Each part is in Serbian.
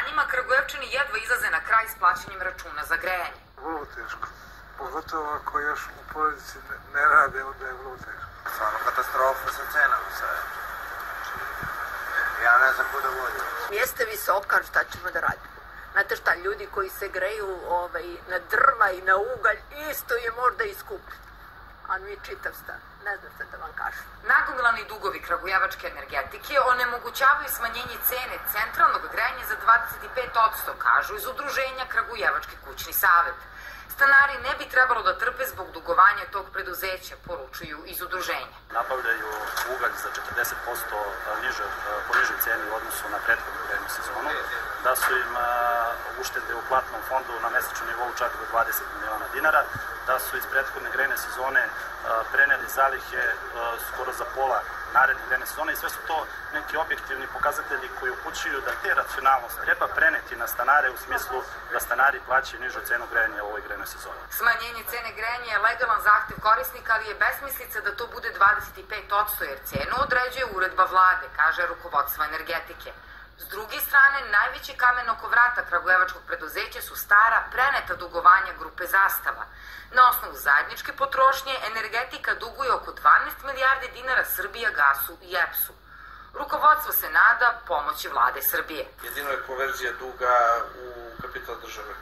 saznanjima, Kragujevčani jedva izlaze na kraj s plaćanjem računa za grejanje. Vrlo teško. Pogotovo ako još u porodici ne rade, onda je vrlo teško. Stvarno katastrofa sa cenama sve. Ja ne znam kuda vodim. Jeste visoka, šta ćemo da radimo? Znate šta, ljudi koji se greju na drva i na ugalj, isto je možda i skuplje. A mi čitav stan, ne znam šta da vam kažem. Nagomilani dugovi kragujevačke energetike onemogućavaju smanjenje cene centralnog grejanja za 25%, kažu iz udruženja Kragujevački kućni savet. Stanari ne bi trebalo da trpe zbog dugovanja tog preduzeća, poručuju iz udruženja. Nabavljaju ugalj za 40% po nižoj ceni u odnosu na prethodnu grejnu sezonu, da su im uštede u platnom fondu na mesečnom nivou čak do 20 miliona dinara, da su iz prethodne grejne sezone preneli zalihe skoro za pola naredne grejne sezone i sve su to neki objektivni pokazatelji koji upućuju da te racionalnost treba preneti na stanare u smislu da stanari plaćaju nižu cenu grejanja u ovoj grejnoj sezoni. Smanjenje cene grejanja je legalan zahtev korisnika, ali je besmislica da to bude 25%, jer cenu određuje uredba vlade, kaže rukovodstvo energetike. S druge strane, najveći kamen oko vrata kragujevačkog preduzeća su stara preneta dugovanja grupe Zastava. Na osnovu zajedničke potrošnje, energetika duguje oko 12 milijardi dinara Srbijagasu i EPS-u. Rukovodstvo se nada pomoći vlade Srbije. Jedino je konverzija duga u kapital države.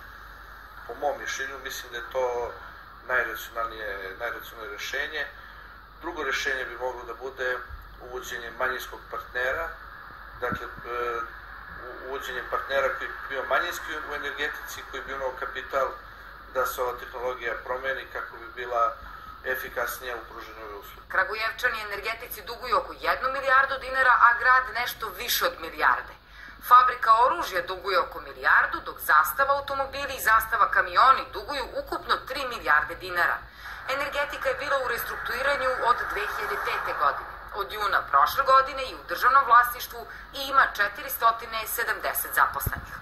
Po mom mišljenju mislim da je to najracionalnije rešenje. Drugo rešenje bi moglo da bude uvođenje manjinskog partnera, dakle uvođenje partnera koji bi bio manjinski u energetici, koji bi imao kapital da se ova tehnologija promeni kako bi bila efikasnija u pružanju ove usluge. Kragujevčani energetici duguju oko 1 milijardu dinara, a grad nešto više od milijarde. Fabrika oružja duguje oko milijardu, dok Zastava automobili i Zastava kamioni duguju ukupno 3 milijarde dinara. Energetika je bila u restrukturiranju od 2005. godine. Od juna prošle godine i u državnom vlasništvu i ima 470 zaposlenih.